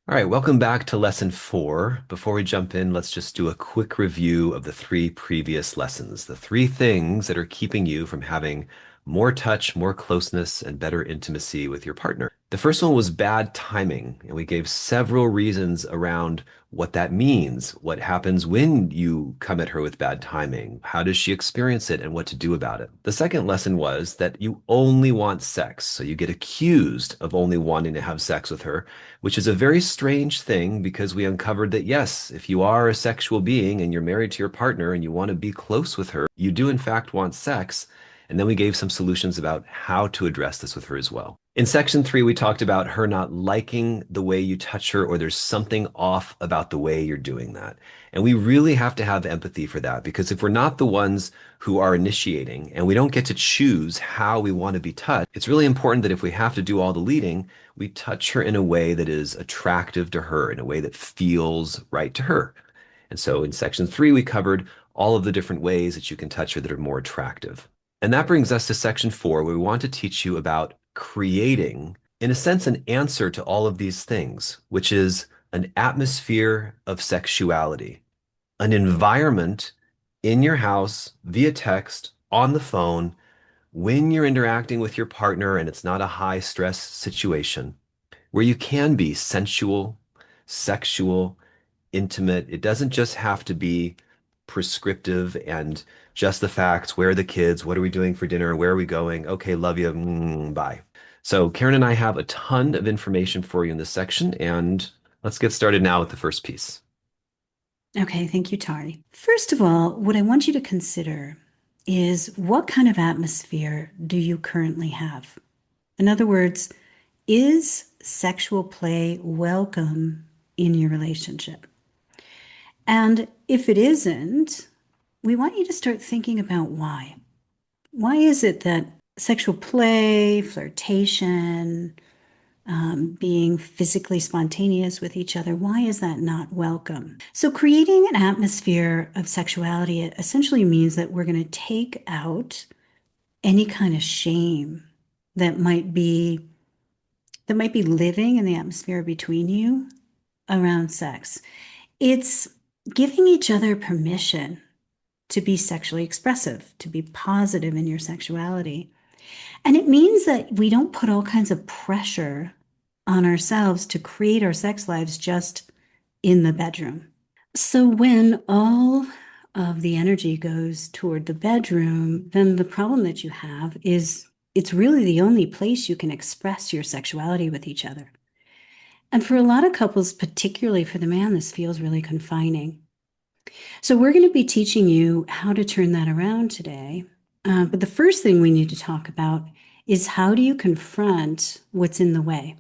All right, welcome back to lesson 4. Before we jump in, let's just do a quick review of the 3 previous lessons, the 3 things that are keeping you from having more touch, more closeness, and better intimacy with your partner. The first one was bad timing, and we gave several reasons around what that means, what happens when you come at her with bad timing, how does she experience it, and what to do about it. The second lesson was that you only want sex, so you get accused of only wanting to have sex with her, which is a very strange thing because we uncovered that yes, if you are a sexual being and you're married to your partner and you want to be close with her, you do in fact want sex. And then we gave some solutions about how to address this with her as well. In section 3, we talked about her not liking the way you touch her, or there's something off about the way you're doing that. And we really have to have empathy for that, because if we're not the ones who are initiating and we don't get to choose how we want to be touched, it's really important that if we have to do all the leading, we touch her in a way that is attractive to her, in a way that feels right to her. And so in section 3, we covered all of the different ways that you can touch her that are more attractive. And that brings us to section 4, where we want to teach you about creating, in a sense, an answer to all of these things, which is an atmosphere of sexuality, an environment in your house, via text, on the phone, when you're interacting with your partner and it's not a high stress situation, where you can be sensual, sexual, intimate. It doesn't just have to be prescriptive and just the facts. Where are the kids? What are we doing for dinner? Where are we going? Okay, love you. Bye. So Karen and I have a ton of information for you in this section, and let's get started now with the first piece. Okay, thank you, Tari. First of all, what I want you to consider is what kind of atmosphere do you currently have? In other words, is sexual play welcome in your relationship? And if it isn't, we want you to start thinking about why. Why is it that sexual play, flirtation, being physically spontaneous with each other, why is that not welcome? So, creating an atmosphere of sexuality essentially means that we're going to take out any kind of shame that might be living in the atmosphere between you around sex. It's giving each other permission to be sexually expressive, to be positive in your sexuality. And it means that we don't put all kinds of pressure on ourselves to create our sex lives just in the bedroom. So when all of the energy goes toward the bedroom, then the problem that you have is it's really the only place you can express your sexuality with each other. And for a lot of couples, particularly for the man, this feels really confining. So we're going to be teaching you how to turn that around today. But the first thing we need to talk about is how do you confront what's in the way?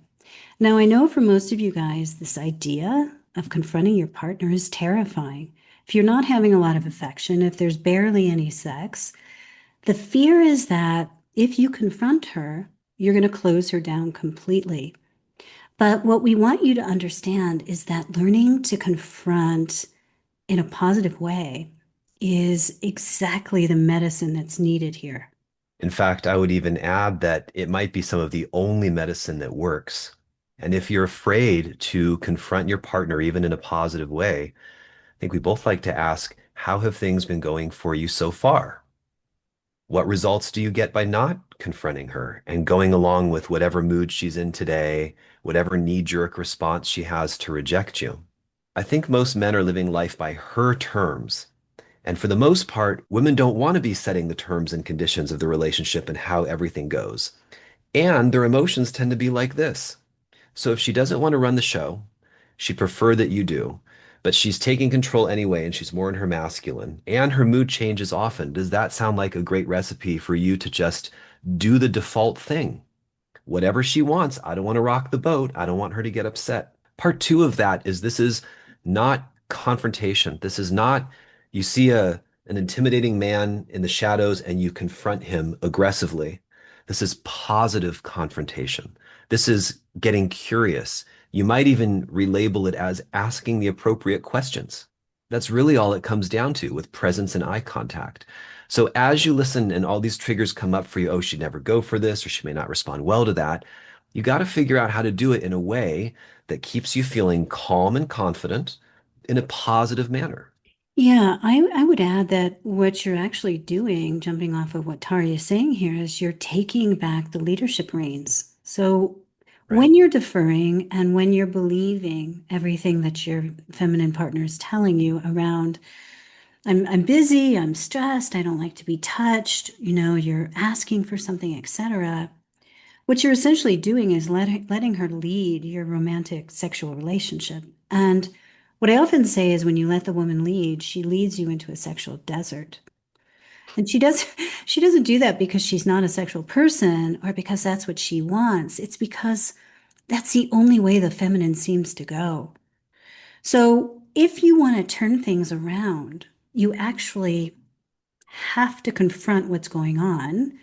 Now, I know for most of you guys, this idea of confronting your partner is terrifying. If you're not having a lot of affection, if there's barely any sex, the fear is that if you confront her, you're going to close her down completely. But what we want you to understand is that learning to confront in a positive way is exactly the medicine that's needed here. In fact, I would even add that it might be some of the only medicine that works. And if you're afraid to confront your partner, even in a positive way, I think we both like to ask, how have things been going for you so far? What results do you get by not confronting her and going along with whatever mood she's in today, whatever knee-jerk response she has to reject you? I think most men are living life by her terms. And for the most part, women don't want to be setting the terms and conditions of the relationship and how everything goes. And their emotions tend to be like this. So if she doesn't want to run the show, she'd prefer that you do, but she's taking control anyway, and she's more in her masculine, and her mood changes often. Does that sound like a great recipe for you to just do the default thing? Whatever she wants. I don't want to rock the boat. I don't want her to get upset. Part two of that is this is not confrontation. This is not you see an intimidating man in the shadows and you confront him aggressively. This is positive confrontation. This is getting curious. You might even relabel it as asking the appropriate questions. That's really all it comes down to with presence and eye contact. So as you listen and all these triggers come up for you, oh, she'd never go for this, or she may not respond well to that, You got to figure out how to do it in a way that keeps you feeling calm and confident in a positive manner. Yeah, I would add that what you're actually doing, jumping off of what Tari is saying here, is you're taking back the leadership reins. So Right. when you're deferring and when you're believing everything that your feminine partner is telling you around, I'm busy, I'm stressed, I don't like to be touched, you're asking for something, etc. What you're essentially doing is letting her lead your romantic sexual relationship. And what I often say is when you let the woman lead, she leads you into a sexual desert. And she doesn't do that because she's not a sexual person or because that's what she wants. It's because that's the only way the feminine seems to go. So if you want to turn things around, you actually have to confront what's going on.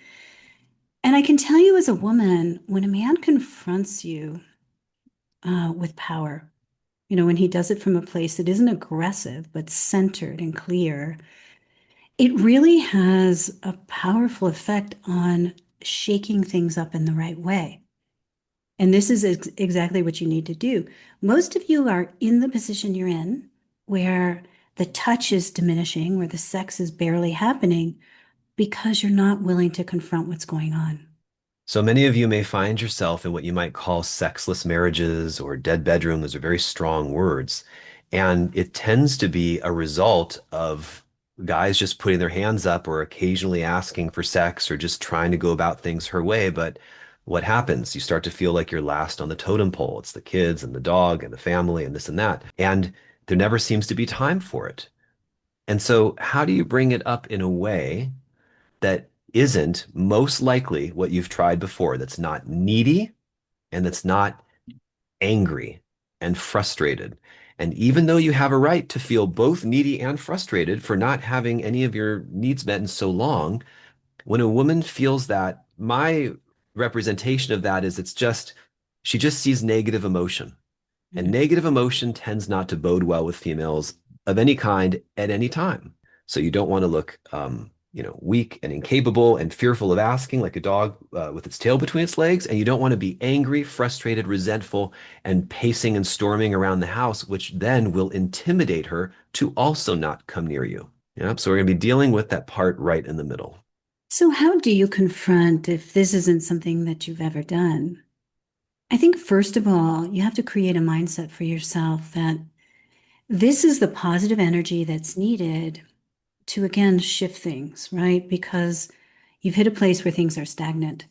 And I can tell you as a woman, when a man confronts you with power, when he does it from a place that isn't aggressive, but centered and clear, it really has a powerful effect on shaking things up in the right way. And this is exactly what you need to do. Most of you are in the position you're in where the touch is diminishing, where the sex is barely happening because you're not willing to confront what's going on. So many of you may find yourself in what you might call sexless marriages or dead bedroom. Those are very strong words. And it tends to be a result of guys just putting their hands up or occasionally asking for sex or just trying to go about things her way. But what happens? You start to feel like you're last on the totem pole. It's the kids and the dog and the family and this and that. And there never seems to be time for it. And so, how do you bring it up in a way that isn't most likely what you've tried before, that's not needy and that's not angry and frustrated? And even though you have a right to feel both needy and frustrated for not having any of your needs met in so long, when a woman feels that, my representation of that is she just sees negative emotion. And Mhm. negative emotion tends not to bode well with females of any kind at any time. So you don't want to look, weak and incapable and fearful of asking like a dog with its tail between its legs. And you don't want to be angry, frustrated, resentful, and pacing and storming around the house, which then will intimidate her to also not come near you. Yeah. So we're going to be dealing with that part right in the middle. So, how do you confront if this isn't something that you've ever done? I think, first of all, you have to create a mindset for yourself that this is the positive energy that's needed to, again, shift things, right? Because you've hit a place where things are stagnant.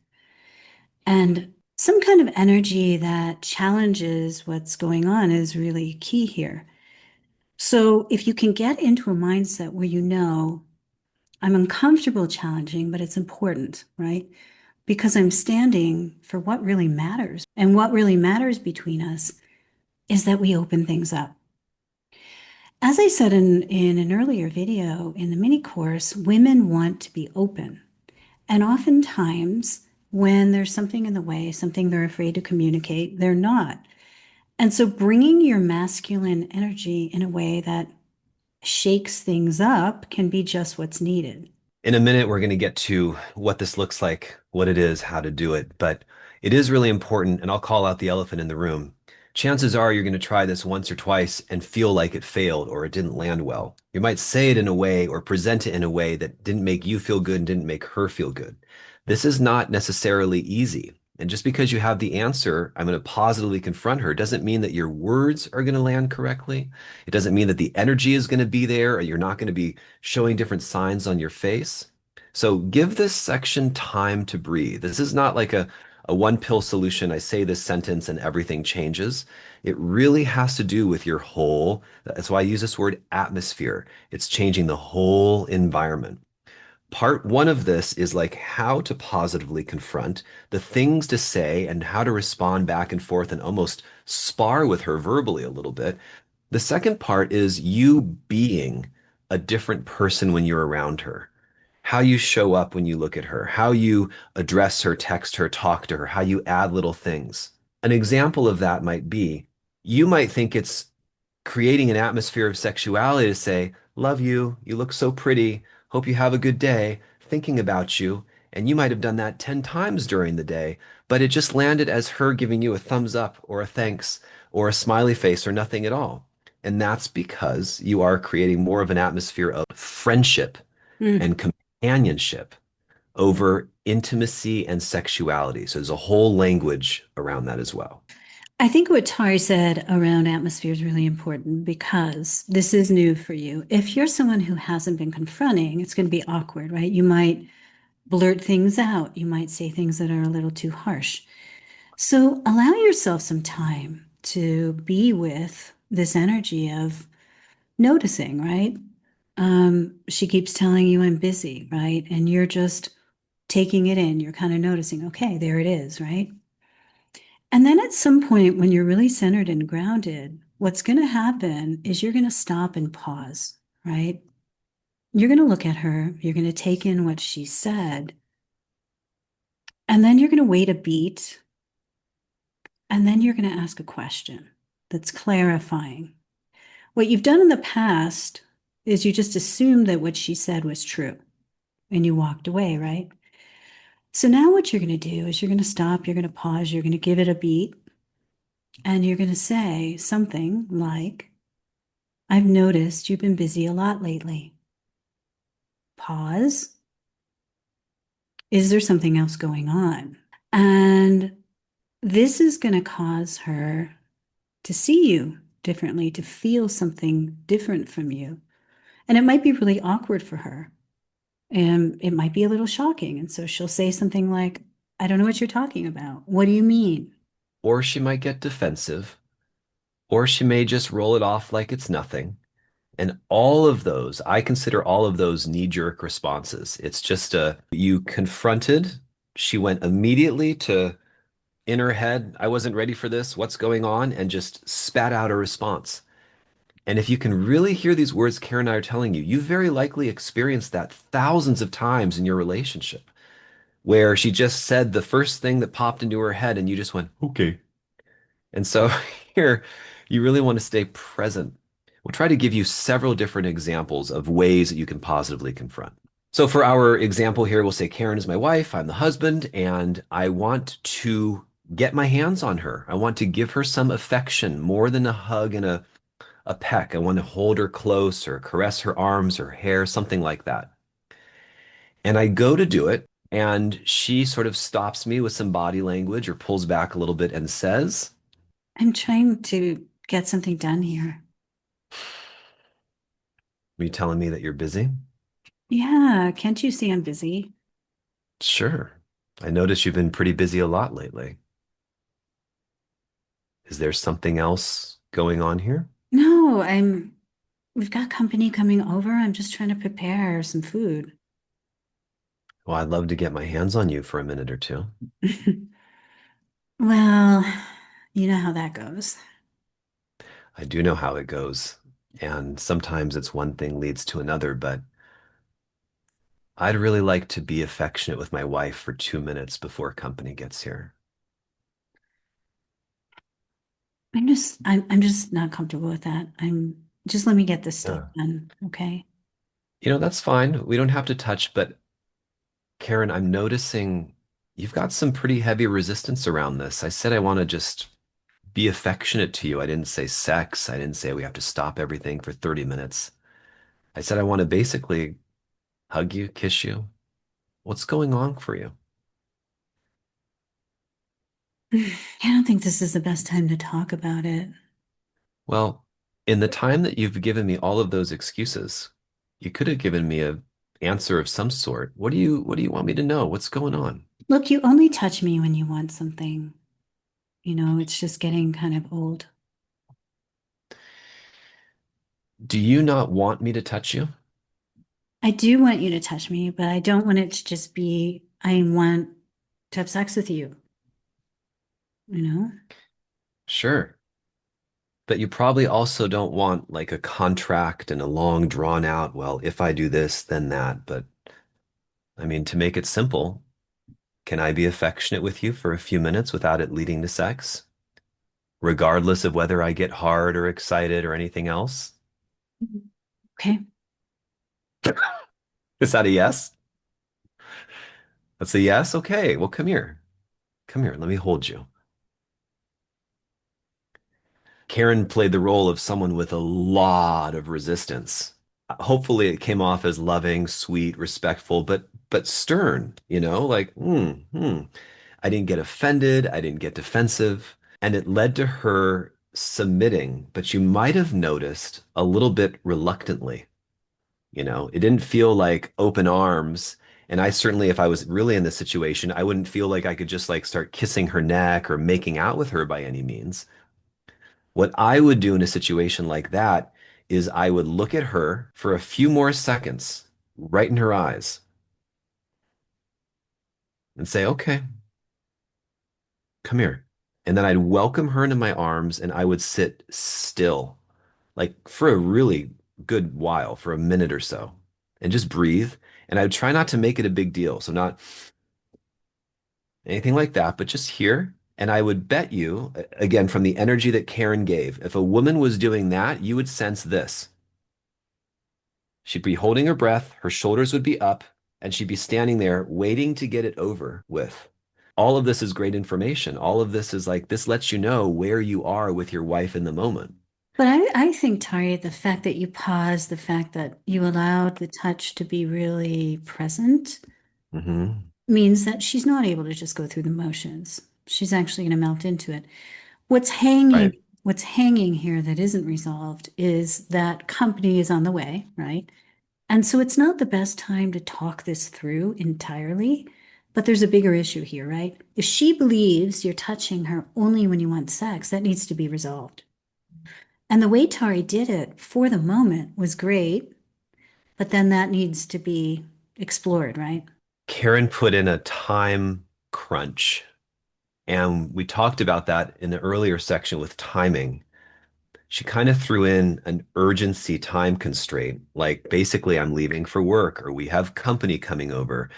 And some kind of energy that challenges what's going on is really key here. So, if you can get into a mindset where I'm uncomfortable challenging, but it's important, right? Because I'm standing for what really matters. And what really matters between us is that we open things up. As I said in an earlier video in the mini course, women want to be open. And oftentimes, when there's something in the way, something they're afraid to communicate, they're not. And so bringing your masculine energy in a way that shakes things up can be just what's needed. In a minute, we're going to get to what this looks like, what it is, how to do it. But it is really important, and I'll call out the elephant in the room. Chances are you're going to try this once or twice and feel like it failed or it didn't land well. You might say it in a way or present it in a way that didn't make you feel good and didn't make her feel good. This is not necessarily easy. And just because you have the answer, I'm going to positively confront her, doesn't mean that your words are going to land correctly. It doesn't mean that the energy is going to be there or you're not going to be showing different signs on your face. So give this section time to breathe. This is not like a one pill solution. I say this sentence and everything changes. It really has to do with your whole, that's why I use this word atmosphere. It's changing the whole environment. Part one of this is like how to positively confront the things to say and how to respond back and forth and almost spar with her verbally a little bit. The second part is you being a different person when you're around her. How you show up when you look at her, how you address her, text her, talk to her, how you add little things. An example of that might be you might think it's creating an atmosphere of sexuality to say, love you, you look so pretty, hope you have a good day, thinking about you. And you might have done that 10 times during the day, but it just landed as her giving you a thumbs up or a thanks or a smiley face or nothing at all. And that's because you are creating more of an atmosphere of friendship Mm. and companionship over intimacy and sexuality. So there's a whole language around that as well. I think what Tari said around atmosphere is really important because this is new for you. If you're someone who hasn't been confronting, it's going to be awkward, right? You might blurt things out. You might say things that are a little too harsh. So allow yourself some time to be with this energy of noticing, right? She keeps telling you I'm busy, right? And you're just taking it in. You're kind of noticing, okay, there it is, right? And then at some point, when you're really centered and grounded, what's going to happen is you're going to stop and pause, right? You're going to look at her, you're going to take in what she said, and then you're going to wait a beat, and then you're going to ask a question that's clarifying. What you've done in the past is you just assumed that what she said was true and you walked away, right? So now what you're going to do is you're going to stop, you're going to pause, you're going to give it a beat, and you're going to say something like, I've noticed you've been busy a lot lately. Pause. Is there something else going on? And this is going to cause her to see you differently, to feel something different from you. And it might be really awkward for her. And it might be a little shocking. And so she'll say something like, I don't know what you're talking about. What do you mean? Or she might get defensive, or she may just roll it off like it's nothing. And all of those, I consider all of those knee-jerk responses. It's just you confronted, she went immediately to in her head, I wasn't ready for this, what's going on, and just spat out a response. And if you can really hear these words Karen and I are telling you, you very likely experienced that thousands of times in your relationship, where she just said the first thing that popped into her head and you just went, okay. And so here, you really want to stay present. We'll try to give you several different examples of ways that you can positively confront. So for our example here, we'll say Karen is my wife, I'm the husband, and I want to get my hands on her. I want to give her some affection more than a hug and a peck. I want to hold her close or caress her arms or hair, something like that. And I go to do it, and she sort of stops me with some body language or pulls back a little bit and says, I'm trying to get something done here. are you telling me that you're busy? Yeah, can't you see I'm busy? Sure. I notice you've been pretty busy a lot lately. Is there something else going on here? No, we've got company coming over. I'm just trying to prepare some food. Well, I'd love to get my hands on you for a minute or two. Well, you know how that goes. I do know how it goes. And sometimes it's one thing leads to another, but I'd really like to be affectionate with my wife for 2 minutes before company gets here. I'm just not comfortable with that. Just let me get this stuff Yeah. done, okay? That's fine. We don't have to touch, but Karen, I'm noticing you've got some pretty heavy resistance around this. I said I want to just be affectionate to you. I didn't say sex. I didn't say we have to stop everything for 30 minutes. I said I want to basically hug you, kiss you. What's going on for you? I don't think this is the best time to talk about it. Well, in the time that you've given me all of those excuses, you could have given me a answer of some sort. What do you want me to know? What's going on? Look, you only touch me when you want something. It's just getting kind of old. Do you not want me to touch you? I do want you to touch me, but I don't want it to just be, I want to have sex with you, you know? Sure. But you probably also don't want like a contract and a long drawn out, well, if I do this, then that. But I mean, to make it simple, can I be affectionate with you for a few minutes without it leading to sex, regardless of whether I get hard or excited or anything else? Okay. Is that a yes? That's a yes. Okay. Well, come here. Come here. Let me hold you. Karen played the role of someone with a lot of resistance. Hopefully it came off as loving, sweet, respectful, but stern, like, I didn't get offended, I didn't get defensive, and it led to her submitting, but you might have noticed a little bit reluctantly. It didn't feel like open arms. And I certainly, if I was really in this situation, I wouldn't feel like I could just like start kissing her neck or making out with her by any means. What I would do in a situation like that is I would look at her for a few more seconds, right in her eyes, and say, okay, come here. And then I'd welcome her into my arms and I would sit still, like for a really good while, for a minute or so, and just breathe. And I would try not to make it a big deal. So, not anything like that, but just here. And I would bet you, again, from the energy that Karen gave, if a woman was doing that, you would sense this. She'd be holding her breath, her shoulders would be up, and she'd be standing there waiting to get it over with. All of this is great information. All of this is like, this lets you know where you are with your wife in the moment. But I think, Tari, the fact that you paused, the fact that you allowed the touch to be really present Hmm. means that she's not able to just go through the motions. She's actually going to melt into it. What's Right. hanging, what's hanging here that isn't resolved is that company is on the way, right? And so it's not the best time to talk this through entirely, but there's a bigger issue here, right? If she believes you're touching her only when you want sex, that needs to be resolved. And the way Tari did it for the moment was great, but then that needs to be explored, right? Karen put in a time crunch, and we talked about that in the earlier section with timing. She kind of threw in an urgency time constraint, like basically I'm leaving for work or we have company coming over.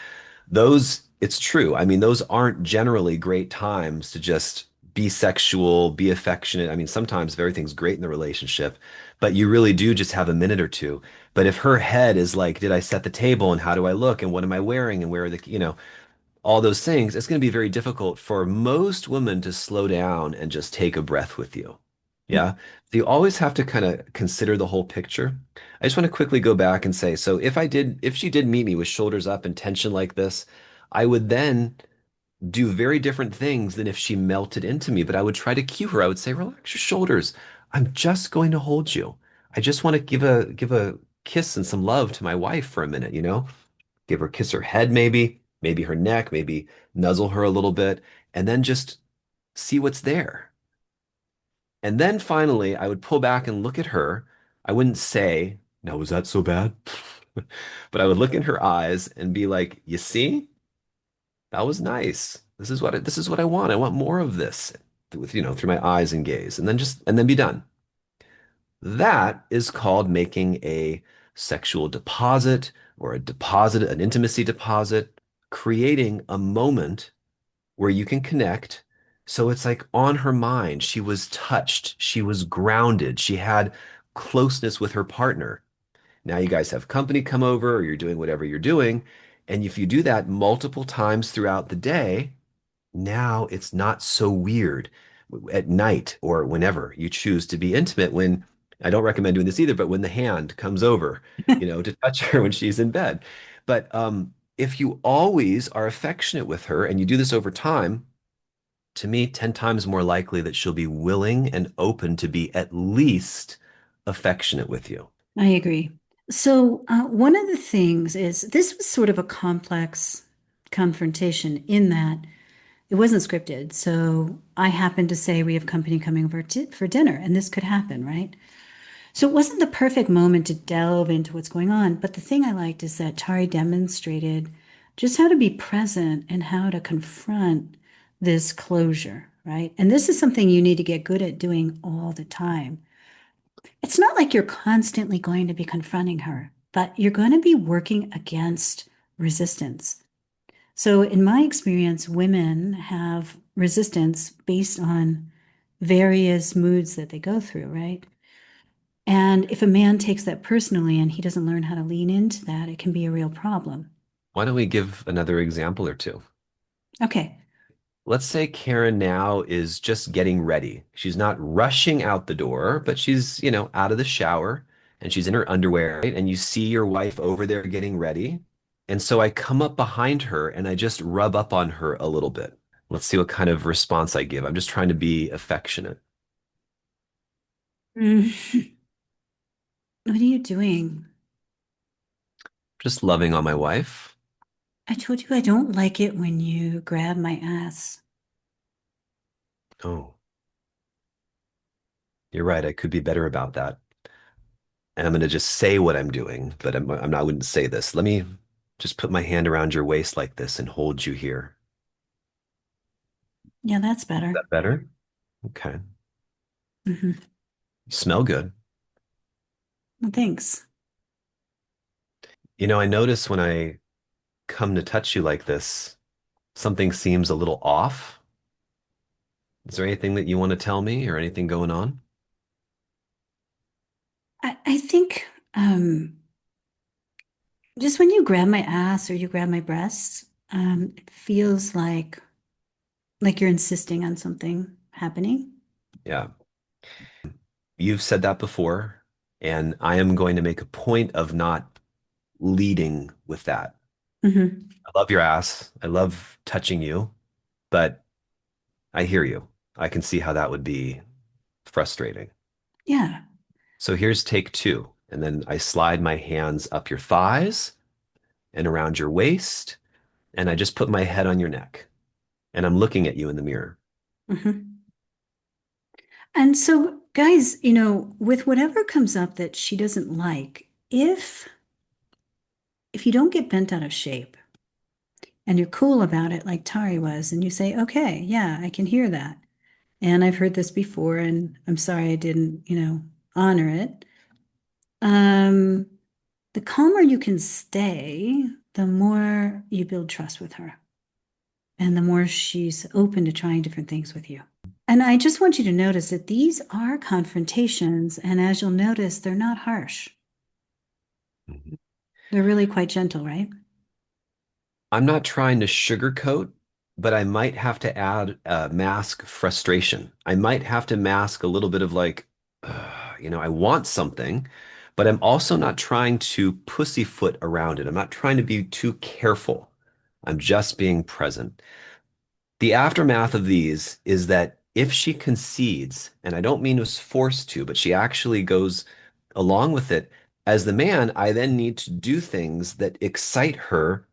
Those, it's true. I mean, those aren't generally great times to just be sexual, be affectionate. I mean, sometimes if everything's great in the relationship, but you really do just have a minute or two. But if her head is like, did I set the table and how do I look and what am I wearing and where are all those things, it's going to be very difficult for most women to slow down and just take a breath with you. Yeah. So you always have to kind of consider the whole picture. I just want to quickly go back and say, so if she did meet me with shoulders up and tension like this, I would then do very different things than if she melted into me, but I would try to cue her. I would say, relax your shoulders. I'm just going to hold you. I just want to give a kiss and some love to my wife for a minute. Give her kiss her head maybe her neck, maybe nuzzle her a little bit, and then just see what's there. And then finally, I would pull back and look at her. I wouldn't say, "Now, was that so bad?" But I would look in her eyes and be like, "You see? That was nice. This is what I want. I want more of this through my eyes and gaze." And then be done. That is called making a sexual deposit or an intimacy deposit, creating a moment where you can connect. So it's like on her mind, she was touched, she was grounded, she had closeness with her partner. Now you guys have company come over, or you're doing whatever you're doing. And if you do that multiple times throughout the day, now it's not so weird at night or whenever you choose to be intimate. When I don't recommend doing this either, but when the hand comes over, to touch her when she's in bed. But if you always are affectionate with her and you do this over time, to me, 10 times more likely that she'll be willing and open to be at least affectionate with you. I agree. So, one of the things is this was sort of a complex confrontation in that it wasn't scripted. So, I happened to say we have company coming over for dinner, and this could happen, right? So, it wasn't the perfect moment to delve into what's going on. But the thing I liked is that Tari demonstrated just how to be present and how to confront this closure, right? And this is something you need to get good at doing all the time. It's not like you're constantly going to be confronting her, but you're going to be working against resistance. So, in my experience, women have resistance based on various moods that they go through, right? And if a man takes that personally and he doesn't learn how to lean into that, it can be a real problem. Why don't we give another example or two? Okay. Let's say Karen now is just getting ready. She's not rushing out the door, but she's, out of the shower and she's in her underwear, right? And you see your wife over there getting ready. And so I come up behind her and I just rub up on her a little bit. Let's see what kind of response I give. I'm just trying to be affectionate. Mm. What are you doing? Just loving on my wife. I told you I don't like it when you grab my ass. Oh, you're right. I could be better about that. And I'm going to just say what I'm doing, but I'm not, I wouldn't say this. Let me just put my hand around your waist like this and hold you here. Yeah, that's Is better. that better? Okay. Hmm. You smell good. Well, thanks. I notice when I come to touch you like this, something seems a little off. Is there anything that you want to tell me or anything going on? I think just when you grab my ass or you grab my breasts, it feels like you're insisting on something happening. Yeah. You've said that before, and I am going to make a point of not leading with that. Hmm. I love your ass. I love touching you, but I hear you. I can see how that would be frustrating. Yeah. So here's take two. And then I slide my hands up your thighs and around your waist, and I just put my head on your neck. And I'm looking at you in the mirror. Hmm. And so, guys, with whatever comes up that she doesn't like, if you don't get bent out of shape and you're cool about it like Tari was, and you say, okay, yeah, I can hear that. And I've heard this before, and I'm sorry I didn't, honor it. Um, the calmer you can stay, the more you build trust with her, and the more she's open to trying different things with you. And I just want you to notice that these are confrontations, and as you'll notice, they're not harsh. Mhm. They're really quite gentle, right? I'm not trying to sugarcoat, but I might have to add mask frustration. I might have to mask a little bit of like, I want something, but I'm also not trying to pussyfoot around it. I'm not trying to be too careful. I'm just being present. The aftermath of these is that if she concedes, and I don't mean was forced to, but she actually goes along with it, as the man, I then need to do things that excite her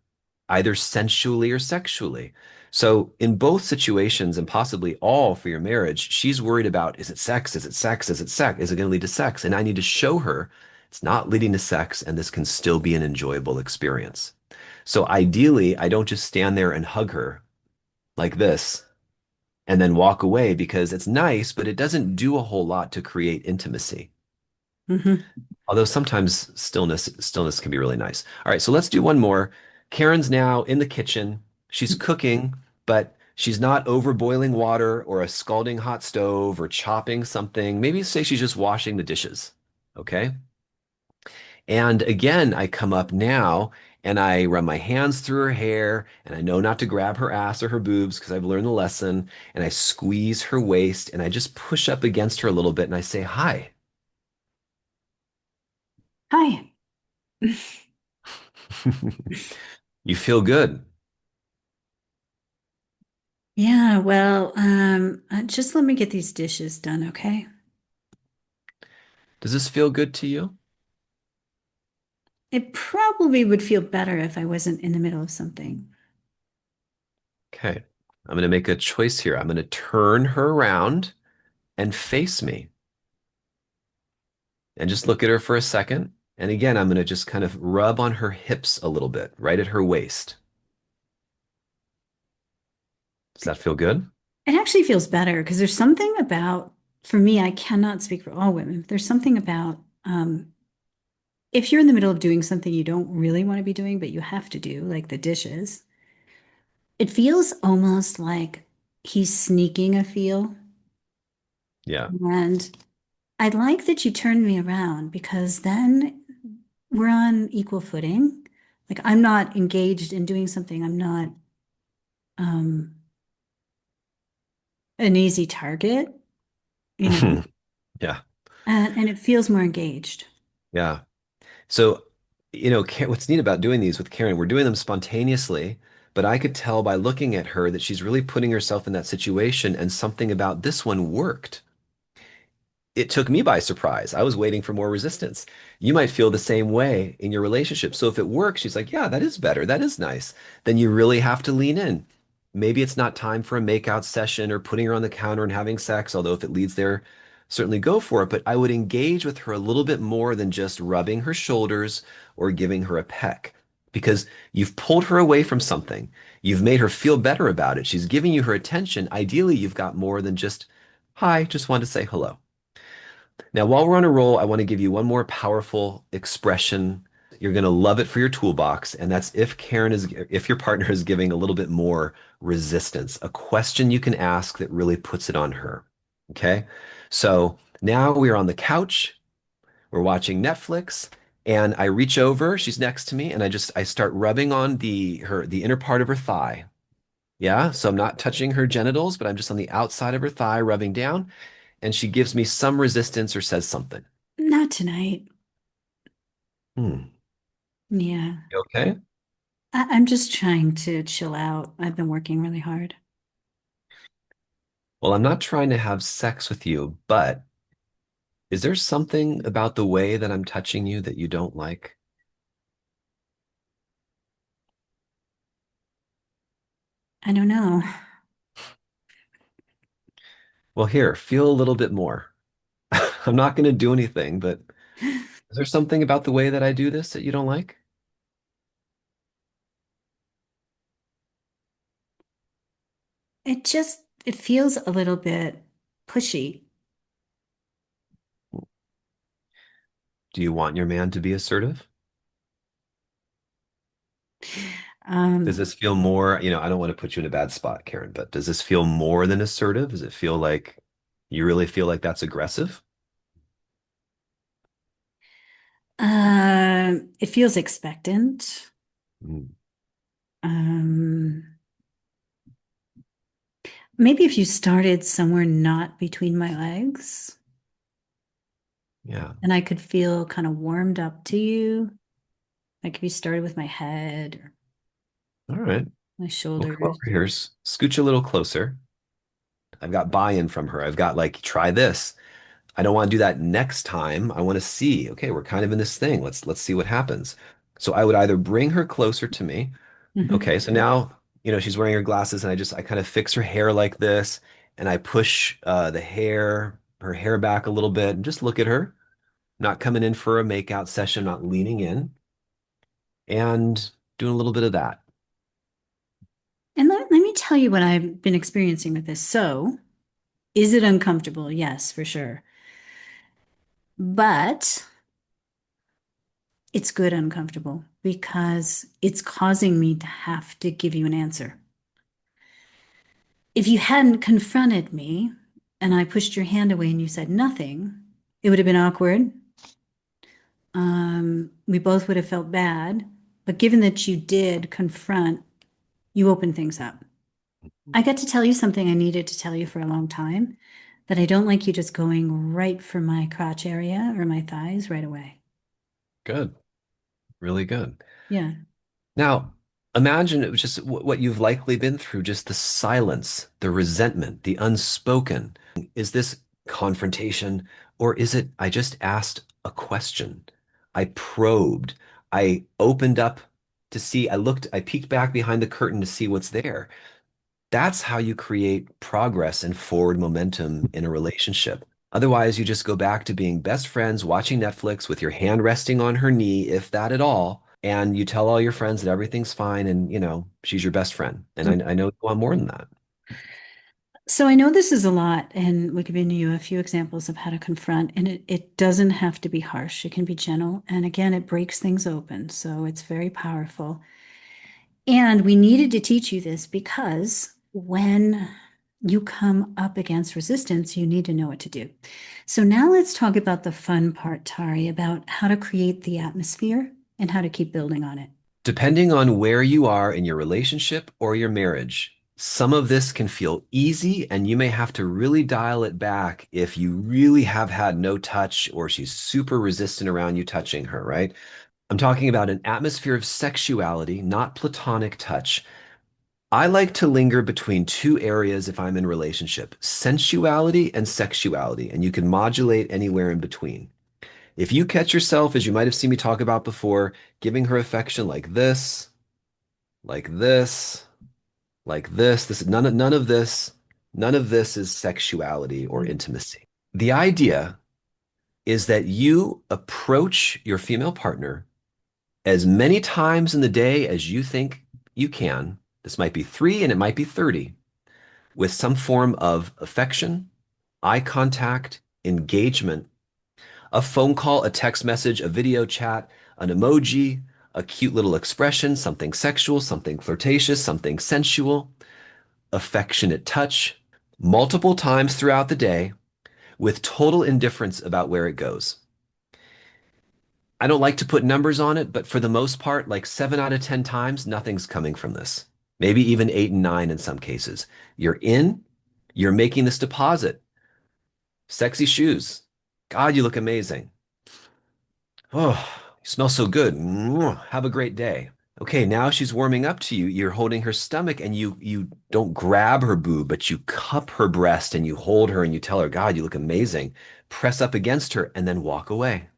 either sensually or sexually. So in both situations, and possibly all for your marriage, she's worried about, is it sex? Is it sex? Is it sex? Is it going to lead to sex? And I need to show her it's not leading to sex, and this can still be an enjoyable experience. So ideally, I don't just stand there and hug her like this and then walk away because it's nice, but it doesn't do a whole lot to create intimacy. Hmm. Although sometimes stillness can be really nice. All right, so let's do one more. Karen's now in the kitchen. She's cooking, but she's not over boiling water or a scalding hot stove or chopping something. Maybe say she's just washing the dishes. Okay? And again, I come up now and I run my hands through her hair and I know not to grab her ass or her boobs because I've learned the lesson. And I squeeze her waist and I just push up against her a little bit and I say, hi. Hi. You feel good. Yeah, well, just let me get these dishes done, okay? Does this feel good to you? It probably would feel better if I wasn't in the middle of something. Okay. I'm going to make a choice here. I'm going to turn her around and face me and just look at her for a second. And again, I'm going to just kind of rub on her hips a little bit, right at her waist. Does that feel good? It actually feels better because there's something about, for me, I cannot speak for all women. There's something about if you're in the middle of doing something you don't really want to be doing, but you have to do, like the dishes, it feels almost like he's sneaking a feel. Yeah. And I like that you turned me around because then we're on equal footing. Like I'm not engaged in doing something. I'm not um, an easy target, you know, Yeah. and it feels more engaged. Yeah. So, what's neat about doing these with Karen, we're doing them spontaneously, but I could tell by looking at her that she's really putting herself in that situation, and something about this one worked. It took me by surprise. I was waiting for more resistance. You might feel the same way in your relationship. So if it works, she's like, yeah, that is better. That is nice. Then you really have to lean in. Maybe it's not time for a makeout session or putting her on the counter and having sex, although if it leads there, certainly go for it. But I would engage with her a little bit more than just rubbing her shoulders or giving her a peck because you've pulled her away from something. You've made her feel better about it. She's giving you her attention. Ideally, you've got more than just, hi, just wanted to say hello. Now, while we're on a roll, I want to give you one more powerful expression. You're going to love it for your toolbox, and that's if your partner is giving a little bit more resistance, a question you can ask that really puts it on her. Okay? So now we're on the couch, we're watching Netflix, and I reach over, she's next to me, and I start rubbing on the inner part of her thigh. Yeah, so I'm not touching her genitals, but I'm just on the outside of her thigh, rubbing down, and she gives me some resistance or says something. Not tonight. Hmm. Yeah. You okay? I'm just trying to chill out. I've been working really hard. Well, I'm not trying to have sex with you, but is there something about the way that I'm touching you that you don't like? I don't know. Well, here, feel a little bit more. I'm not going to do anything, but is there something about the way that I do this that you don't like? It feels a little bit pushy. Do you want your man to be assertive? Does Um, this feel more, I don't want to put you in a bad spot, Karen, but does this feel more than assertive? Does it feel like you really feel like that's aggressive? it feels expectant. Mm, Um, maybe if you started somewhere not between my legs yeah. and I could feel kind of warmed up to you, like if you started with my head or All right. my Well, come shoulders. over here. Scooch a little closer. I've got buy-in from her. I've got like, try this. I don't want to do that next time. I want to see, okay, we're kind of in this thing. Let's see what happens. So I would either bring her closer to me. Mhm. Okay, so now, she's wearing her glasses and I kind of fix her hair like this and I push her hair back a little bit and just look at her, not coming in for a makeout session, not leaning in and doing a little bit of that. And let me tell you what I've been experiencing with this. So, is it uncomfortable? Yes, for sure. But it's good uncomfortable because it's causing me to have to give you an answer. If you hadn't confronted me and I pushed your hand away and you said nothing, it would have been awkward. We both would have felt bad. But given that you did confront, you opened things up. I got to tell you something I needed to tell you for a long time, that I don't like you just going right for my crotch area or my thighs right away. Good, really good. Yeah. Now, imagine it was just what you've likely been through, just the silence, the resentment, the unspoken. Is this confrontation or is it I just asked a question? I probed. I opened up to see, I peeked back behind the curtain to see what's there. That's how you create progress and forward momentum in a relationship. Otherwise, you just go back to being best friends, watching Netflix with your hand resting on her knee, if that at all. And you tell all your friends that everything's fine and, she's your best friend. And I know you want more than that. So I know this is a lot, and we could give you a few examples of how to confront, and it doesn't have to be harsh. It can be gentle. And again, it breaks things open. So it's very powerful. And we needed to teach you this because when you come up against resistance, you need to know what to do. So now let's talk about the fun part, Tari, about how to create the atmosphere and how to keep building on it. Depending on where you are in your relationship or your marriage, some of this can feel easy and you may have to really dial it back if you really have had no touch or she's super resistant around you touching her, right? I'm talking about an atmosphere of sexuality, not platonic touch. I like to linger between two areas if I'm in relationship, sensuality and sexuality, and you can modulate anywhere in between. If you catch yourself, as you might have seen me talk about before, giving her affection like like this, this, none of this is sexuality or intimacy. The idea is that you approach your female partner as many times in the day as you think you can. This might be 3 and it might be 30, with some form of affection, eye contact, engagement, a phone call, a text message, a video chat, an emoji, a cute little expression, something sexual, something flirtatious, something sensual, affectionate touch, multiple times throughout the day with total indifference about where it goes. I don't like to put numbers on it, but for the most part, like 7 out of 10 times, nothing's coming from this. Maybe even 8 and 9 in some cases. You're in, you're making this deposit. Sexy shoes. God, you look amazing. Oh, you smell so good. Mwah. Have a great day. Okay, now she's warming up to you. You're holding her stomach and you don't grab her boob, but you cup her breast and you hold her and you tell her, God, you look amazing. Press up against her and then walk away.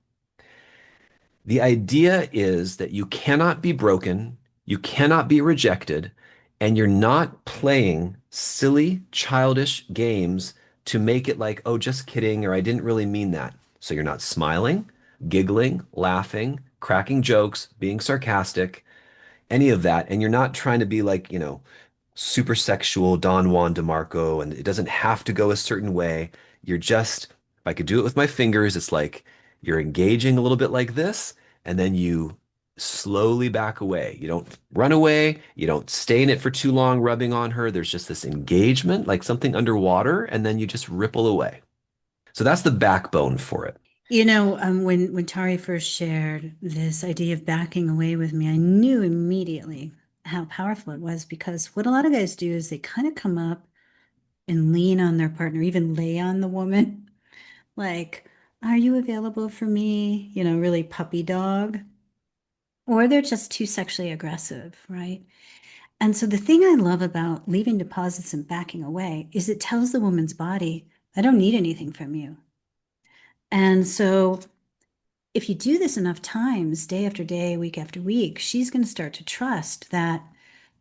The idea is that you cannot be broken, you cannot be rejected, and you're not playing silly, childish games to make it like, oh, just kidding, or I didn't really mean that. So you're not smiling, giggling, laughing, cracking jokes, being sarcastic, any of that. And you're not trying to be like, super sexual Don Juan DeMarco, and it doesn't have to go a certain way. You're just, if I could do it with my fingers, it's like you're engaging a little bit like this, and then you slowly back away. You don't run away, you don't stay in it for too long, rubbing on her. There's just this engagement, like something underwater, and then you just ripple away. So that's the backbone for it. When Tari first shared this idea of backing away with me, I knew immediately how powerful it was because what a lot of guys do is they kind of come up and lean on their partner, even lay on the woman, like, "Are you available for me?" Really puppy dog, or they're just too sexually aggressive, right? And so the thing I love about leaving deposits and backing away is it tells the woman's body, "I don't need anything from you." And so if you do this enough times, day after day, week after week, she's going to start to trust that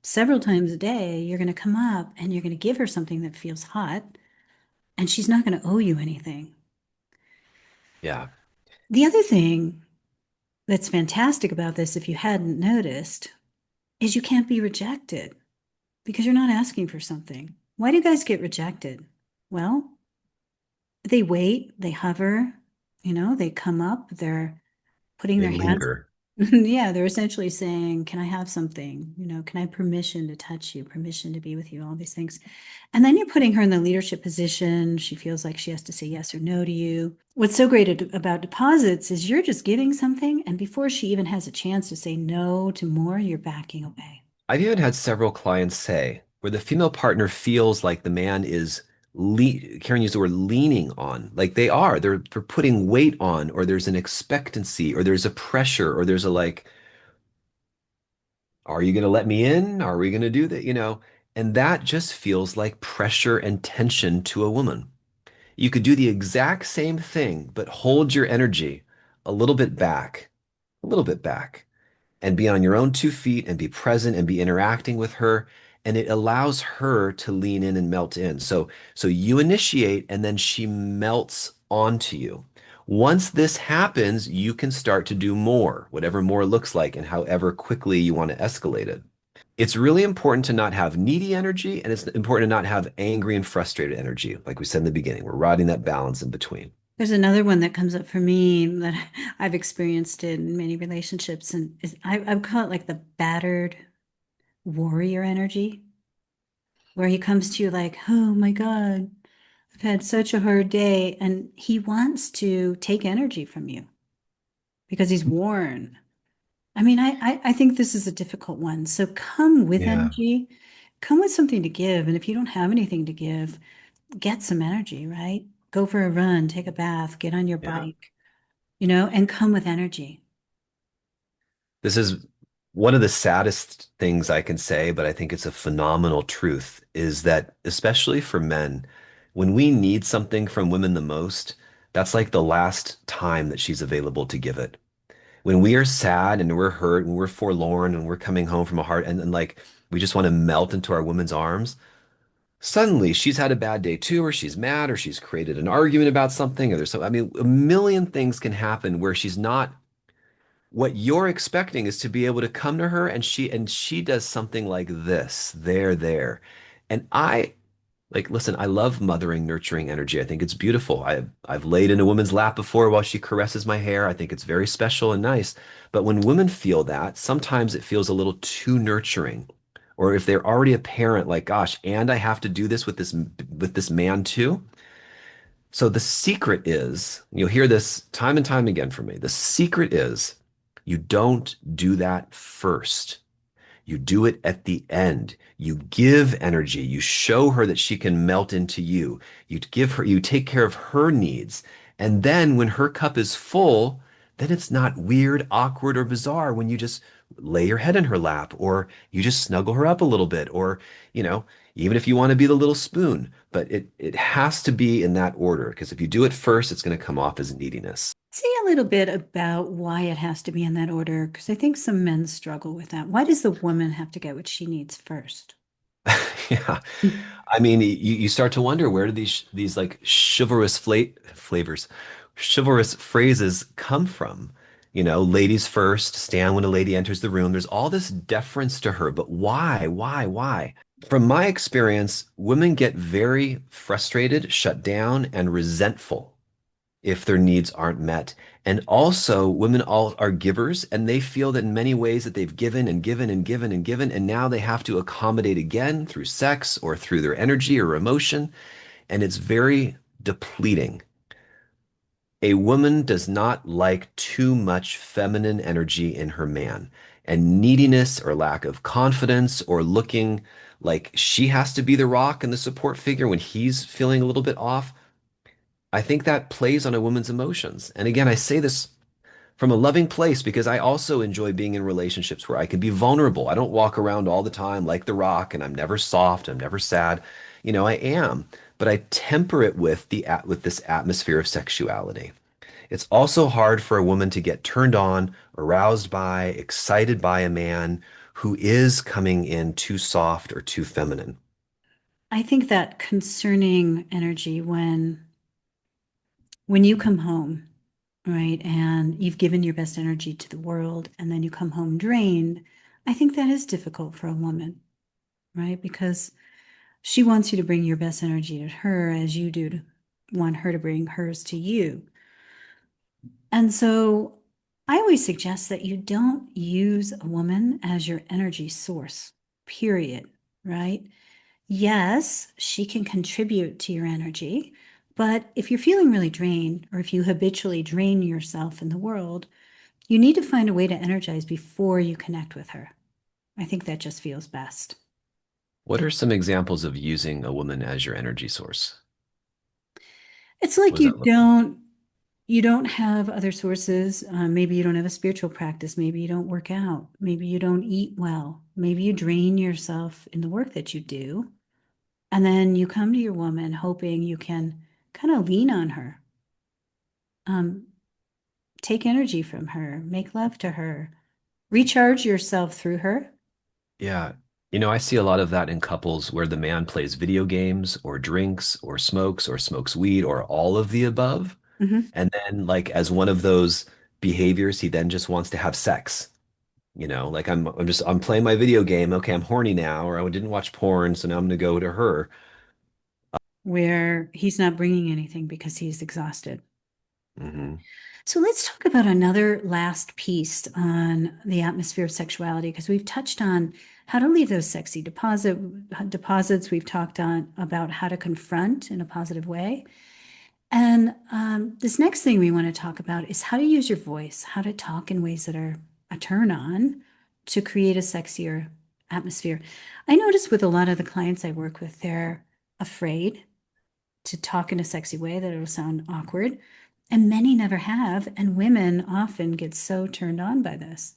several times a day, you're going to come up and you're going to give her something that feels hot, and she's not going to owe you anything. Yeah. The other thing that's fantastic about this, if you hadn't noticed, is you can't be rejected because you're not asking for something. Why do guys get rejected? Well, they wait, they hover, they come up, they're putting They their hands. linger. Yeah, they're essentially saying, "Can I have something? Can I have permission to touch you, permission to be with you, all these things." And then you're putting her in the leadership position. She feels like she has to say yes or no to you. What's so great about deposits is you're just giving something, and before she even has a chance to say no to more, you're backing away. I've even had several clients say where the female partner feels like the man is Karen used the word leaning on, like they are. They're putting weight on, or there's an expectancy, or there's a pressure, or there's a like, are you gonna let me in? Are we gonna do that? And that just feels like pressure and tension to a woman. You could do the exact same thing, but hold your energy a little bit back and be on your own 2 feet and be present and be interacting with her. And it allows her to lean in and melt in. So you initiate and then she melts onto you. Once this happens, you can start to do more, whatever more looks like and however quickly you want to escalate it. It's really important to not have needy energy and it's important to not have angry and frustrated energy. Like we said in the beginning, we're riding that balance in between. There's another one that comes up for me that I've experienced in many relationships, and I call it like the battered warrior energy, where he comes to you like, "Oh my God, I've had such a hard day." And he wants to take energy from you because he's worn. I mean, I think this is a difficult one. So come with Yeah. energy, come with something to give. And if you don't have anything to give, get some energy, right? Go for a run, take a bath, get on your Yeah. bike, and come with energy. This is one of the saddest things I can say, but I think it's a phenomenal truth, is that especially for men, when we need something from women the most, that's like the last time that she's available to give it. When we are sad and we're hurt and we're forlorn and we're coming home from a heart and like we just want to melt into our woman's arms, suddenly she's had a bad day too, or she's mad, or she's created an argument about something, or there's some, I mean, a million things can happen where she's not what you're expecting is to be able to come to her and she does something like this there and I like listen, I love mothering nurturing energy. I think it's beautiful. I've laid in a woman's lap before while she caresses my hair. I think it's very special and nice, but when women feel that sometimes it feels a little too nurturing, or if they're already a parent, like gosh, and I have to do this with this man too. So the secret is, you'll hear this time and time again from me. The secret is you don't do that first. You do it at the end. You give energy. You show her that she can melt into you. You take care of her needs. And then when her cup is full, then it's not weird, awkward, or bizarre when you just lay your head in her lap or you just snuggle her up a little bit or, you know, even if you want to be the little spoon, but it has to be in that order because if you do it first, it's going to come off as neediness. Say a little bit about why it has to be in that order, because I think some men struggle with that. Why does the woman have to get what she needs first? Yeah. I mean, you start to wonder where do these like chivalrous phrases come from? You know, ladies first, stand when a lady enters the room. There's all this deference to her, but why? Why? From my experience, women get very frustrated, shut down, and resentful if their needs aren't met. And also, women all are givers, and they feel that in many ways that they've given and given and given and given, and now they have to accommodate again through sex or through their energy or emotion, and it's very depleting. A woman does not like too much feminine energy in her man, and neediness or lack of confidence or looking like she has to be the rock and the support figure when he's feeling a little bit off. I think that plays on a woman's emotions. And again, I say this from a loving place because I also enjoy being in relationships where I can be vulnerable. I don't walk around all the time like the rock and I'm never soft, I'm never sad. You know, I am, but I temper it with with this atmosphere of sexuality. It's also hard for a woman to get turned on, aroused by, excited by a man who is coming in too soft or too feminine. I think that concerning energy when you come home, right, and you've given your best energy to the world, and then you come home drained, I think that is difficult for a woman, right? Because she wants you to bring your best energy to her as you do to want her to bring hers to you. And so I always suggest that you don't use a woman as your energy source, period, right? Yes, she can contribute to your energy, but if you're feeling really drained, or if you habitually drain yourself in the world, you need to find a way to energize before you connect with her. I think that just feels best. What are some examples of using a woman as your energy source? It's What like does that look like? you don't have other sources. Maybe you don't have a spiritual practice. Maybe you don't work out. Maybe you don't eat well. Maybe you drain yourself in the work that you do. And then you come to your woman hoping you can kind of lean on her, um, take energy from her, make love to her, recharge yourself through her. Yeah. You know, I see a lot of that in couples where the man plays video games or drinks or smokes weed or all of the above. Mhm. And then, like, as one of those behaviors, he then just wants to have sex. You know, like I'm playing my video game. Okay, I'm horny now, or I didn't watch porn, so now I'm gonna go to her. Where he's not bringing anything because he's exhausted. Hmm. So let's talk about another last piece on the atmosphere of sexuality, because we've touched on how to leave those sexy deposits. We've talked on about how to confront in a positive way. And this next thing we want to talk about is how to use your voice, how to talk in ways that are a turn on to create a sexier atmosphere. I notice with a lot of the clients I work with, they're afraid to talk in a sexy way that it'll sound awkward. And many never have. And women often get so turned on by this.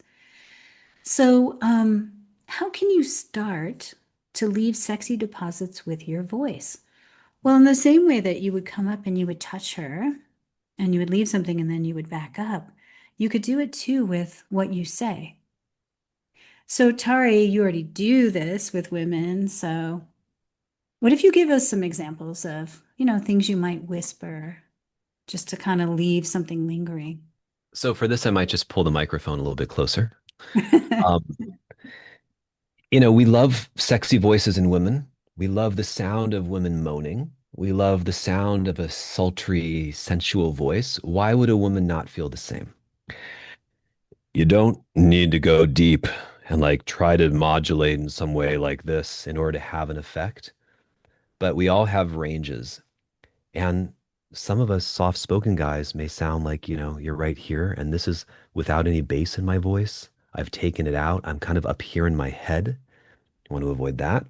So, how can you start to leave sexy deposits with your voice? Well, in the same way that you would come up and you would touch her and you would leave something and then you would back up, you could do it too with what you say. So, Tari, you already do this with women. So, what if you give us some examples of, things you might whisper just to kind of leave something lingering? So for this, I might just pull the microphone a little bit closer. Um, we love sexy voices in women. We love the sound of women moaning. We love the sound of a sultry, sensual voice. Why would a woman not feel the same? You don't need to go deep and like try to modulate in some way like this in order to have an effect. But we all have ranges. And some of us soft spoken guys may sound like, you're right here. And this is without any bass in my voice. I've taken it out. I'm kind of up here in my head. You want to avoid that.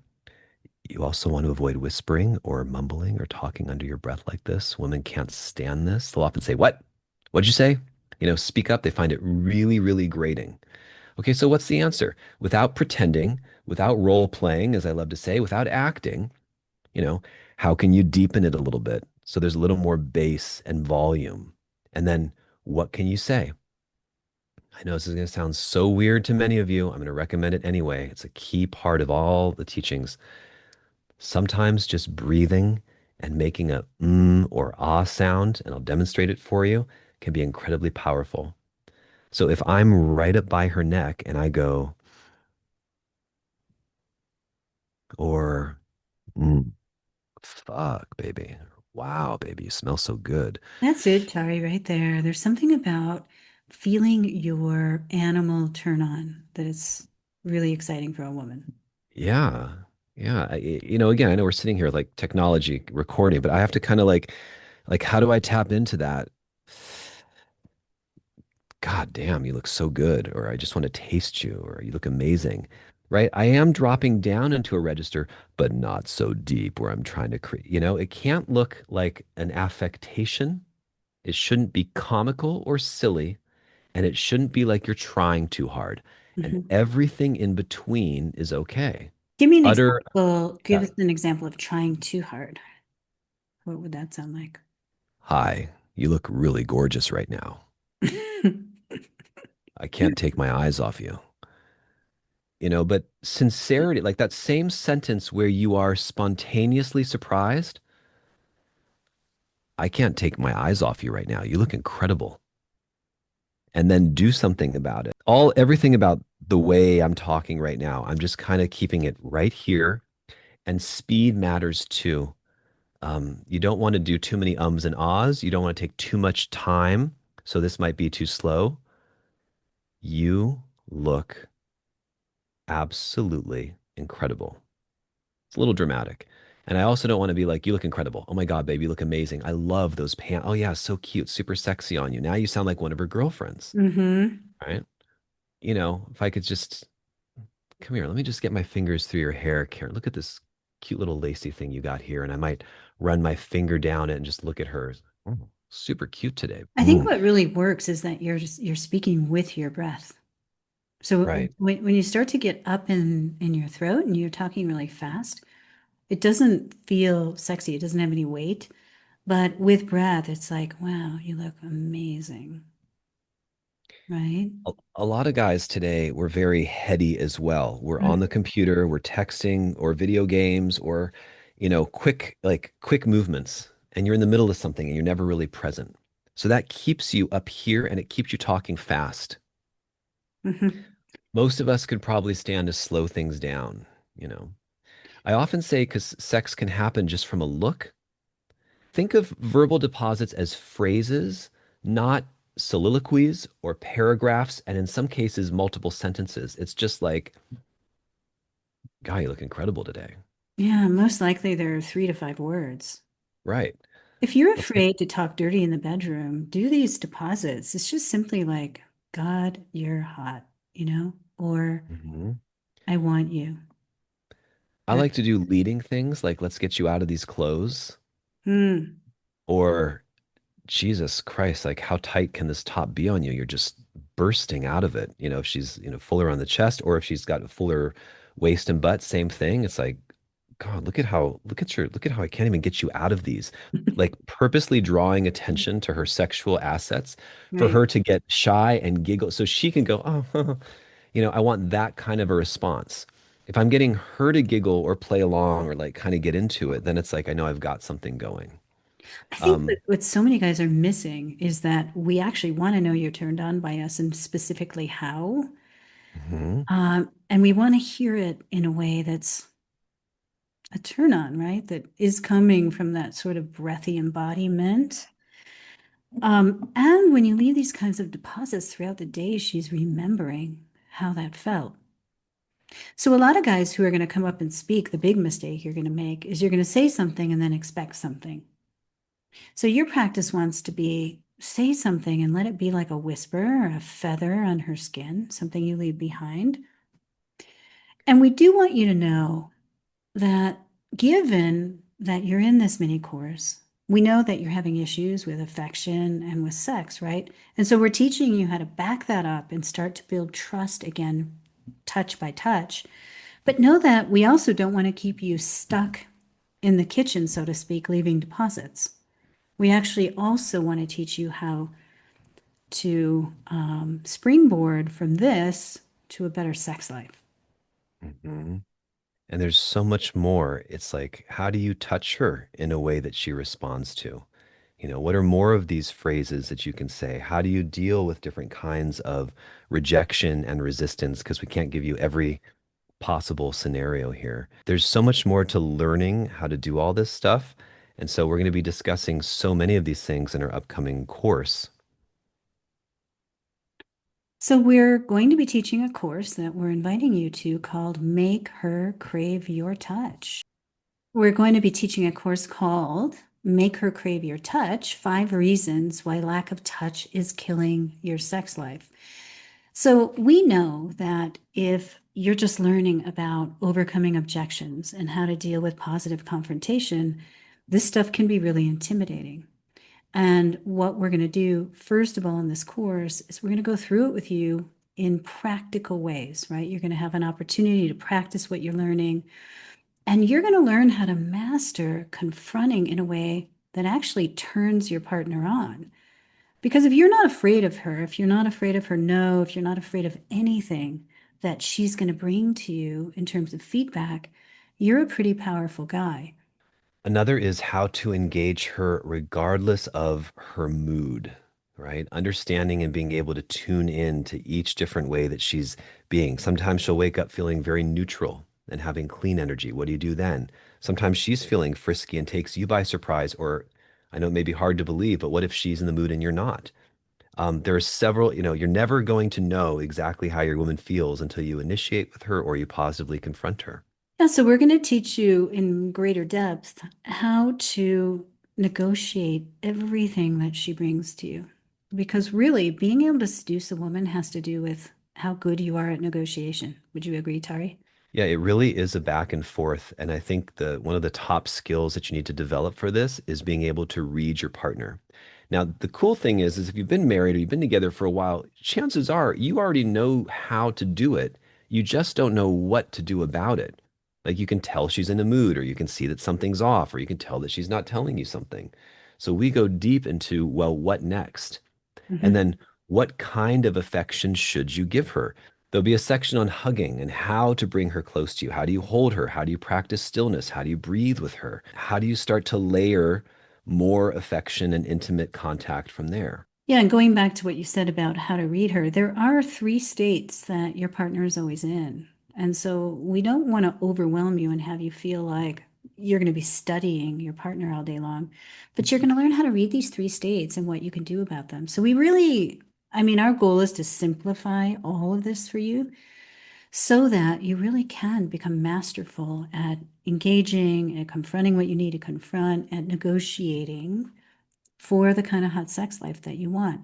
You also want to avoid whispering or mumbling or talking under your breath like this. Women can't stand this. They'll often say, "What? What'd you say?" Speak up. They find it really, really grating. Okay, so what's the answer? Without pretending, without role playing, as I love to say, without acting, you know, how can you deepen it a little bit so there's a little more bass and volume? And then what can you say? I know this is going to sound so weird to many of you. I'm going to recommend it anyway. It's a key part of all the teachings. Sometimes just breathing and making a or ah sound, and I'll demonstrate it for you, can be incredibly powerful. So if I'm right up by her neck and I go, or mm, fuck, baby. Wow, baby, you smell so good. That's it, Tari, right there. There's something about feeling your animal turn on that is really exciting for a woman. Yeah. Yeah. Again, I know we're sitting here like technology recording, but I have to kind of like, how do I tap into that? God damn, you look so good, or I just want to taste you, or you look amazing, right? I am dropping down into a register, but not so deep where I'm trying to create, it can't look like an affectation. It shouldn't be comical or silly, and it shouldn't be like you're trying too hard. And Mhm. everything in between is okay. Give me an Utter, example. Give yeah. us an example of trying too hard. What would that sound like? Hi, you look really gorgeous right now. I can't take my eyes off you. But sincerity, like that same sentence where you are spontaneously surprised, I can't take my eyes off you right now. You look incredible. And then do something about it. Everything about the way I'm talking right now, I'm just kind of keeping it right here. And speed matters too. You don't want to do too many ums and ahs. You don't want to take too much time. So this might be too slow. You look absolutely incredible. It's a little dramatic. And I also don't want to be like, you look incredible. Oh my God, baby, you look amazing. I love those pants. Oh yeah, so cute, super sexy on you. Now you sound like one of her girlfriends, Mm-hmm. right? If I could just come here, let me just get my fingers through your hair, Karen. Look at this cute little lacy thing you got here. And I might run my finger down it and just look at her. Oh, super cute today. I think what really works is that you're speaking with your breath. So Right. when you start to get up in your throat and you're talking really fast, it doesn't feel sexy. It doesn't have any weight. But with breath, it's like, wow, you look amazing, right? A lot of guys today were very heady as well. We're on the computer, we're texting or video games or, quick movements. And you're in the middle of something and you're never really present. So that keeps you up here and it keeps you talking fast. Mm-hmm. Most of us could probably stand to slow things down, you know. I often say because sex can happen just from a look. Think of verbal deposits as phrases, not soliloquies or paragraphs, and in some cases, multiple sentences. It's just like, "Guy, you look incredible today." Yeah, most likely there are 3 to 5 words. Right. If you're Let's get afraid to talk dirty in the bedroom, do these deposits. It's just simply like, God, you're hot. or Mhm. I want you. I like to do leading things like, let's get you out of these clothes, Mm. or Jesus Christ, like how tight can this top be on you? You're just bursting out of it. If she's, fuller on the chest or if she's got a fuller waist and butt, same thing. It's like, God, look at how I can't even get you out of these. Like purposely drawing attention to her sexual assets for Right. her to get shy and giggle so she can go, oh, I want that kind of a response. If I'm getting her to giggle or play along or like kind of get into it, then it's like I know I've got something going. I think Um, what so many guys are missing is that we actually want to know you're turned on by us and specifically how. mhm. And we want to hear it in a way that's a turn on, right? That is coming from that sort of breathy embodiment. And when you leave these kinds of deposits throughout the day, she's remembering how that felt. So a lot of guys who are going to come up and speak, the big mistake you're going to make is you're going to say something and then expect something. So your practice wants to be say something and let it be like a whisper or a feather on her skin, something you leave behind. And we do want you to know that given that you're in this mini course, we know that you're having issues with affection and with sex, right? And so we're teaching you how to back that up and start to build trust again, touch by touch. But know that we also don't want to keep you stuck in the kitchen, so to speak, leaving deposits. We actually also want to teach you how to springboard from this to a better sex life. Mhm. And there's so much more. It's like, how do you touch her in a way that she responds to? What are more of these phrases that you can say? How do you deal with different kinds of rejection and resistance? Because we can't give you every possible scenario here. There's so much more to learning how to do all this stuff. And so we're going to be discussing so many of these things in our upcoming course. So, we're going to be teaching a course that we're inviting you to called Make Her Crave Your Touch. We're going to be teaching a course called Make Her Crave Your Touch 5 Reasons Why Lack of Touch is Killing Your Sex Life. So, we know that if you're just learning about overcoming objections and how to deal with positive confrontation, this stuff can be really intimidating. And what we're going to do, first of all, in this course, is we're going to go through it with you in practical ways, right? You're going to have an opportunity to practice what you're learning, and you're going to learn how to master confronting in a way that actually turns your partner on. Because if you're not afraid of her, if you're not afraid of her no, if you're not afraid of anything that she's going to bring to you in terms of feedback, you're a pretty powerful guy. Another is how to engage her regardless of her mood, right? Understanding and being able to tune in to each different way that she's being. Sometimes she'll wake up feeling very neutral and having clean energy. What do you do then? Sometimes she's feeling frisky and takes you by surprise, or I know it may be hard to believe, but what if she's in the mood and you're not? There are several, you're never going to know exactly how your woman feels until you initiate with her or you positively confront her. Yeah, so we're going to teach you in greater depth how to negotiate everything that she brings to you. Because really, being able to seduce a woman has to do with how good you are at negotiation. Would you agree, Tari? Yeah, it really is a back and forth. And I think the one of the top skills that you need to develop for this is being able to read your partner. Now, the cool thing is if you've been married or you've been together for a while, chances are you already know how to do it. You just don't know what to do about it. Like you can tell she's in a mood, or you can see that something's off, or you can tell that she's not telling you something. So we go deep into, well, what next? And Mhm. then what kind of affection should you give her? There'll be a section on hugging and how to bring her close to you. How do you hold her? How do you practice stillness? How do you breathe with her? How do you start to layer more affection and intimate contact from there? Yeah, and going back to what you said about how to read her, there are 3 states that your partner is always in. And so we don't want to overwhelm you and have you feel like you're going to be studying your partner all day long, but you're going to learn how to read these 3 states and what you can do about them. So we really, I mean, our goal is to simplify all of this for you so that you really can become masterful at engaging, at confronting what you need to confront, at negotiating for the kind of hot sex life that you want.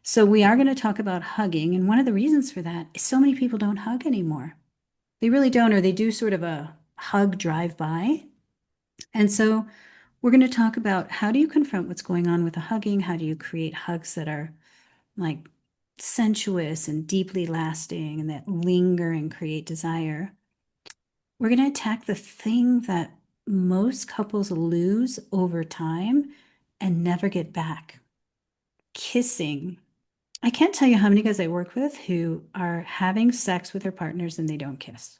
So we are going to talk about hugging. And one of the reasons for that is so many people don't hug anymore. They really don't, or they do sort of a hug drive-by. And so we're going to talk about how do you confront what's going on with the hugging? How do you create hugs that are like sensuous and deeply lasting and that linger and create desire? We're going to attack the thing that most couples lose over time and never get back: kissing. I can't tell you how many guys I work with who are having sex with their partners and they don't kiss.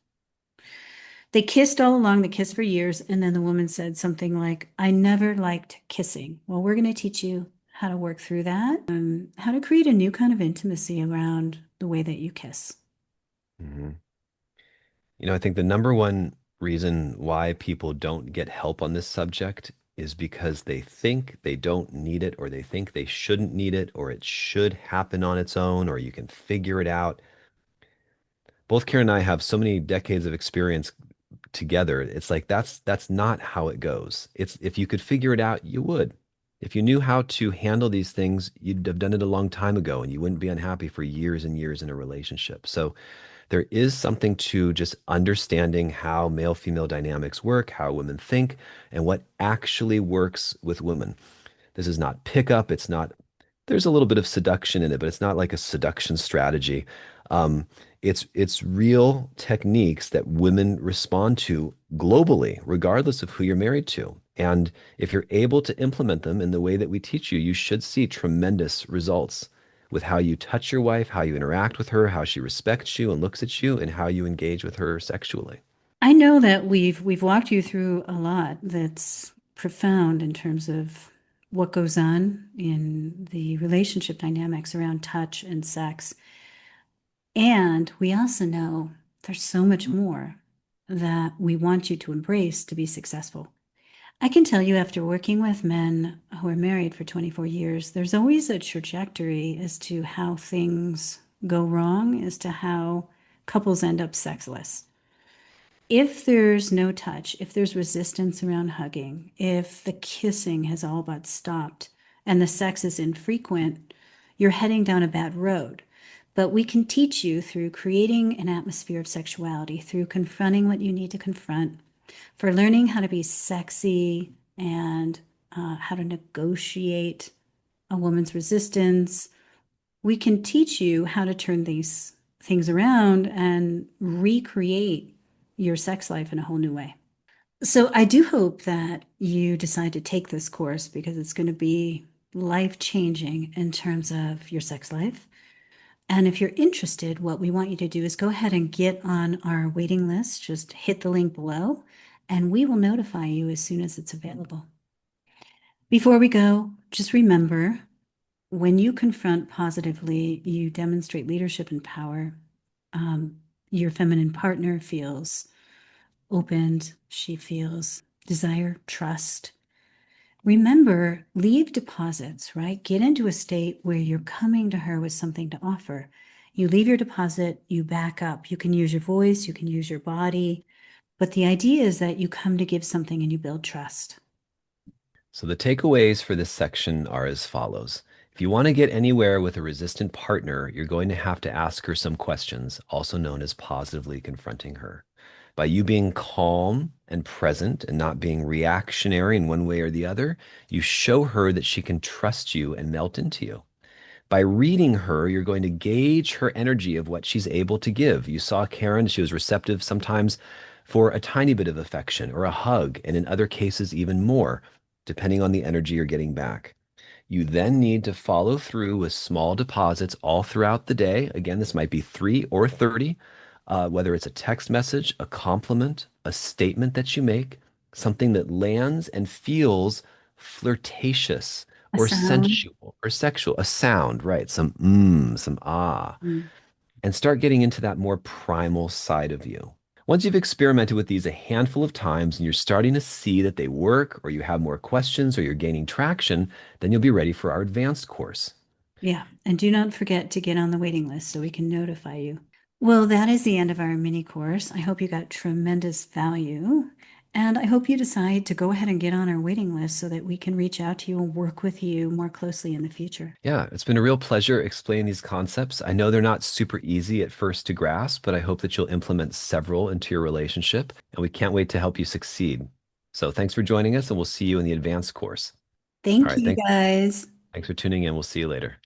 They kissed all along, they kissed for years, and then the woman said something like, I never liked kissing. Well, we're going to teach you how to work through that, how to create a new kind of intimacy around the way that you kiss. Mhm. I think the number one reason why people don't get help on this subject is because they think they don't need it, or they think they shouldn't need it, or it should happen on its own, or you can figure it out. Both Karen and I have so many decades of experience together. It's like that's not how it goes. It's if you could figure it out, you would. If you knew how to handle these things, you'd have done it a long time ago and you wouldn't be unhappy for years and years in a relationship. So there is something to just understanding how male female dynamics work, how women think, and what actually works with women. This is not pickup. It's not, there's a little bit of seduction in it, but it's not like a seduction strategy. Um, it's real techniques that women respond to globally, regardless of who you're married to. And if you're able to implement them in the way that we teach you, you should see tremendous results with how you touch your wife, how you interact with her, how she respects you and looks at you, and how you engage with her sexually. I know that we've walked you through a lot that's profound in terms of what goes on in the relationship dynamics around touch and sex. And we also know there's so much more that we want you to embrace to be successful. I can tell you, after working with men who are married for 24 years, there's always a trajectory as to how things go wrong, as to how couples end up sexless. If there's no touch, if there's resistance around hugging, if the kissing has all but stopped and the sex is infrequent, you're heading down a bad road. But we can teach you through creating an atmosphere of sexuality, through confronting what you need to confront, for learning how to be sexy and how to negotiate a woman's resistance. We can teach you how to turn these things around and recreate your sex life in a whole new way. So I do hope that you decide to take this course because it's going to be life changing in terms of your sex life. And if you're interested, what we want you to do is go ahead and get on our waiting list. Just hit the link below, and we will notify you as soon as it's available. Before we go, just remember when you confront positively, you demonstrate leadership and power. Um, your feminine partner feels opened, she feels desire, trust. Remember, leave deposits, right? Get into a state where you're coming to her with something to offer. You leave your deposit, you back up. You can use your voice, you can use your body, but the idea is that you come to give something and you build trust. So the takeaways for this section are as follows. If you want to get anywhere with a resistant partner, you're going to have to ask her some questions, also known as positively confronting her. By you being calm and present and not being reactionary in one way or the other, you show her that she can trust you and melt into you. By reading her, you're going to gauge her energy of what she's able to give. You saw Karen, she was receptive sometimes for a tiny bit of affection or a hug, and in other cases, even more, depending on the energy you're getting back. You then need to follow through with small deposits all throughout the day. Again, this might be 3 or 30, whether it's a text message, a compliment, a statement that you make, something that lands and feels flirtatious A or sound. sensual or sexual, a sound, right? Some some ah, Mm. and start getting into that more primal side of you. Once you've experimented with these a handful of times and you're starting to see that they work, or you have more questions, or you're gaining traction, then you'll be ready for our advanced course. Yeah, and do not forget to get on the waiting list so we can notify you. Well, that is the end of our mini course. I hope you got tremendous value. And I hope you decide to go ahead and get on our waiting list so that we can reach out to you and work with you more closely in the future. Yeah, it's been a real pleasure explaining these concepts. I know they're not super easy at first to grasp, but I hope that you'll implement several into your relationship, and we can't wait to help you succeed. So thanks for joining us, and we'll see you in the advanced course. All Thank right, you, guys. thanks for tuning in. We'll see you later.